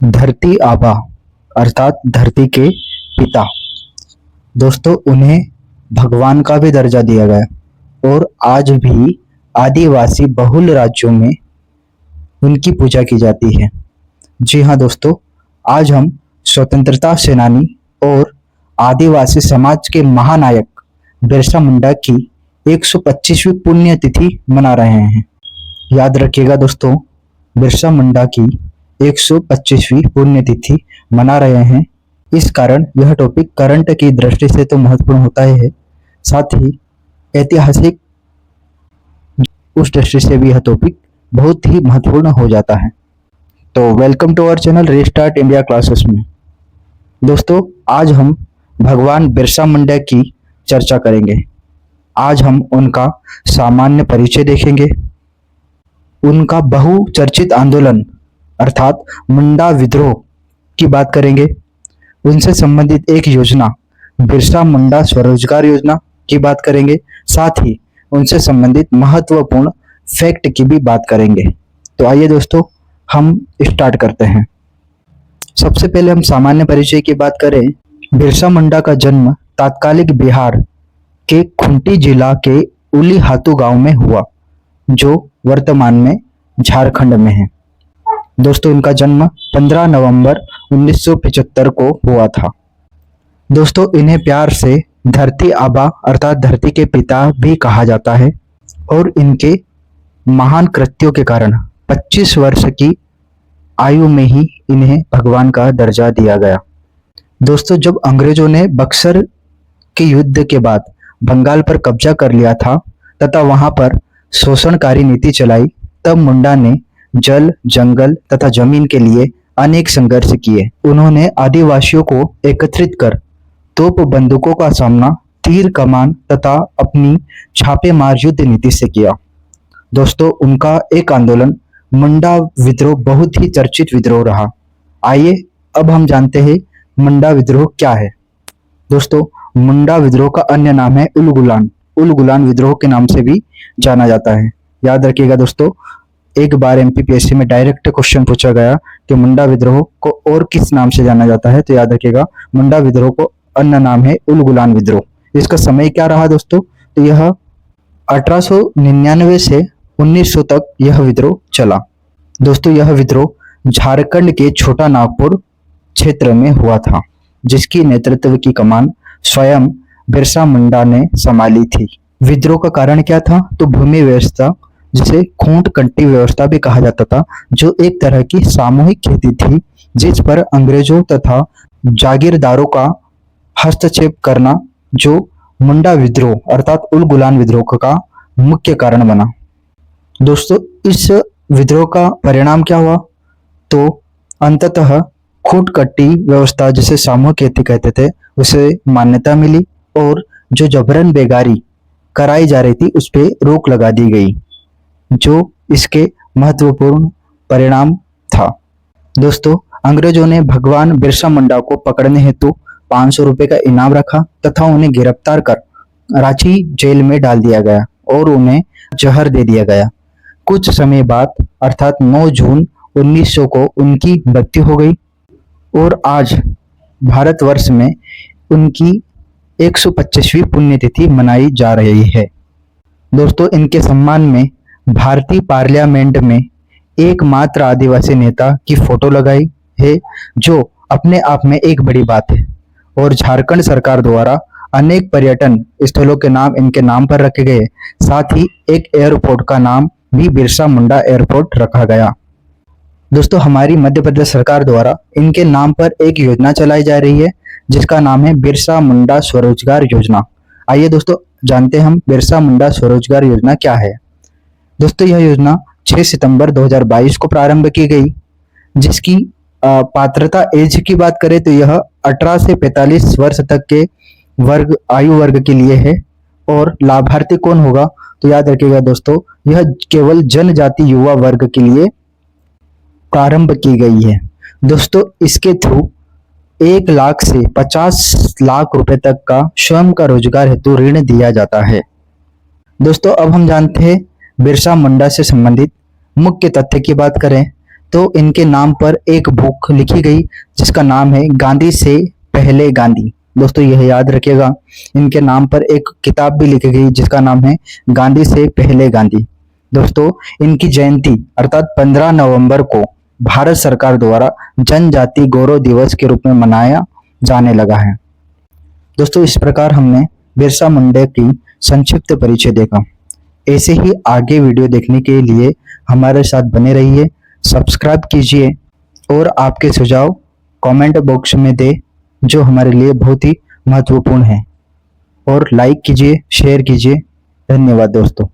धरती आबा अर्थात धरती के पिता। दोस्तों, उन्हें भगवान का भी दर्जा दिया गया और आज भी आदिवासी बहुल राज्यों में उनकी पूजा की जाती है। जी हाँ दोस्तों, आज हम स्वतंत्रता सेनानी और आदिवासी समाज के महानायक बिरसा मुंडा की 125वीं पुण्यतिथि मना रहे हैं। याद रखिएगा दोस्तों, बिरसा मुंडा की 125वीं पुण्यतिथि मना रहे हैं। इस कारण यह टॉपिक करंट की दृष्टि से तो महत्वपूर्ण होता ही है, साथ ही ऐतिहासिक उस दृष्टि से भी यह टॉपिक बहुत ही महत्वपूर्ण हो जाता है। तो welcome to our channel restart India classes में। दोस्तों, आज हम भगवान बिरसा मुंडा की चर्चा करेंगे। आज हम उनका सामान्य परिचय देखेंगे, उनका बहुचर्चित आंदोलन अर्थात मुंडा विद्रोह की बात करेंगे, उनसे संबंधित एक योजना बिरसा मुंडा स्वरोजगार योजना की बात करेंगे, साथ ही उनसे संबंधित महत्वपूर्ण फैक्ट की भी बात करेंगे। तो आइए दोस्तों, हम स्टार्ट करते हैं। सबसे पहले हम सामान्य परिचय की बात करें। बिरसा मुंडा का जन्म तात्कालिक बिहार के खूंटी जिला के उलीहातू गांव में हुआ, जो वर्तमान में झारखंड में है। दोस्तों, इनका जन्म 15 नवंबर 1975 को हुआ था। दोस्तों, इन्हें प्यार से धरती आबा अर्थात धरती के पिता भी कहा जाता है और इनके महान कृत्यों के कारण 25 वर्ष की आयु में ही इन्हें भगवान का दर्जा दिया गया। दोस्तों, जब अंग्रेजों ने बक्सर के युद्ध के बाद बंगाल पर कब्जा कर लिया था तथा वहां पर शोषणकारी नीति चलाई, तब मुंडा ने जल, जंगल तथा जमीन के लिए अनेक संघर्ष किए। उन्होंने आदिवासियों को एकत्रित कर तोप बंदूकों का सामना तीर कमान तथा अपनी छापेमार युद्ध नीति से किया। दोस्तों, उनका एक आंदोलन मुंडा विद्रोह बहुत ही चर्चित विद्रोह रहा। आइए अब हम जानते हैं मुंडा विद्रोह क्या है। दोस्तों, मुंडा विद्रोह का अन्य नाम है उलगुलान विद्रोह के नाम से भी जाना जाता है। याद रखिएगा दोस्तों, एक बार एमपीपीएससी में डायरेक्ट क्वेश्चन पूछा गया कि मुंडा विद्रोह को और किस नाम से जाना जाता है, तो याद रखिएगा मुंडा विद्रोह को अन्य नाम है उलगुलान विद्रोह। इसका समय क्या रहा दोस्तों, तो यह 1899 से 1900 तक यह विद्रोह चला। दोस्तों, यह विद्रोह झारखंड के छोटा नागपुर क्षेत्र में हुआ था, जिसकी नेतृत्व की कमान स्वयं बिरसा मुंडा ने संभाली थी। विद्रोह का कारण क्या था, तो भूमि व्यवस्था, जिसे खूंट कंटी व्यवस्था भी कहा जाता था, जो एक तरह की सामूहिक खेती थी, जिस पर अंग्रेजों तथा जागीरदारों का हस्तक्षेप करना, जो मुंडा विद्रोह अर्थात उलगुलान विद्रोह का मुख्य कारण बना। दोस्तों, इस विद्रोह का परिणाम क्या हुआ, तो अंततः खूंट कट्टी व्यवस्था, जिसे सामूहिक खेती कहते थे, उसे मान्यता मिली और जो जबरन बेगारी कराई जा रही थी उस पर रोक लगा दी गई, जो इसके महत्वपूर्ण परिणाम था। दोस्तों, अंग्रेजों ने भगवान बिरसा मुंडा को पकड़ने हेतु 500 रुपए का इनाम रखा तथा उन्हें गिरफ्तार कर रांची जेल में डाल दिया गया और उन्हें जहर दे दिया गया। कुछ समय बाद अर्थात 9 जून 1900 को उनकी मृत्यु हो गई और आज भारतवर्ष में उनकी 125वीं पुण्यतिथि मनाई जा रही है। दोस्तों, इनके सम्मान में भारतीय पार्लियामेंट में एकमात्र आदिवासी नेता की फोटो लगाई है, जो अपने आप में एक बड़ी बात है। और झारखंड सरकार द्वारा अनेक पर्यटन स्थलों के नाम इनके नाम पर रखे गए, साथ ही एक एयरपोर्ट का नाम भी बिरसा मुंडा एयरपोर्ट रखा गया। दोस्तों, हमारी मध्य प्रदेश सरकार द्वारा इनके नाम पर एक योजना चलाई जा रही है, जिसका नाम है बिरसा मुंडा स्वरोजगार योजना। आइए दोस्तों, जानते हैं हम बिरसा मुंडा स्वरोजगार योजना क्या है। दोस्तों, यह योजना 6 सितंबर 2022 को प्रारंभ की गई, जिसकी पात्रता एज की बात करें तो यह 18 से 45 वर्ष तक के आयु वर्ग के लिए है। और लाभार्थी कौन होगा, तो याद रखिएगा दोस्तों, यह केवल जनजाति युवा वर्ग के लिए प्रारंभ की गई है। दोस्तों, इसके थ्रू 1 लाख से 50 लाख रुपए तक का स्वयं का रोजगार हेतु ऋण दिया जाता है। दोस्तों, अब हम जानते हैं बिरसा मुंडा से संबंधित मुख्य तथ्य की बात करें तो इनके नाम पर एक बुक लिखी गई जिसका नाम है गांधी से पहले गांधी। दोस्तों यह याद रखिएगा, इनके नाम पर एक किताब भी लिखी गई जिसका नाम है गांधी से पहले गांधी। दोस्तों इनकी जयंती अर्थात 15 नवंबर को भारत सरकार द्वारा जनजाति गौरव दिवस के रूप में मनाया जाने लगा है। दोस्तों इस प्रकार हमने बिरसा मुंडा की संक्षिप्त परिचय देखा। ऐसे ही आगे वीडियो देखने के लिए हमारे साथ बने रहिए, सब्सक्राइब कीजिए और आपके सुझाव कमेंट बॉक्स में दें जो हमारे लिए बहुत ही महत्वपूर्ण है, और लाइक कीजिए, शेयर कीजिए। धन्यवाद दोस्तों।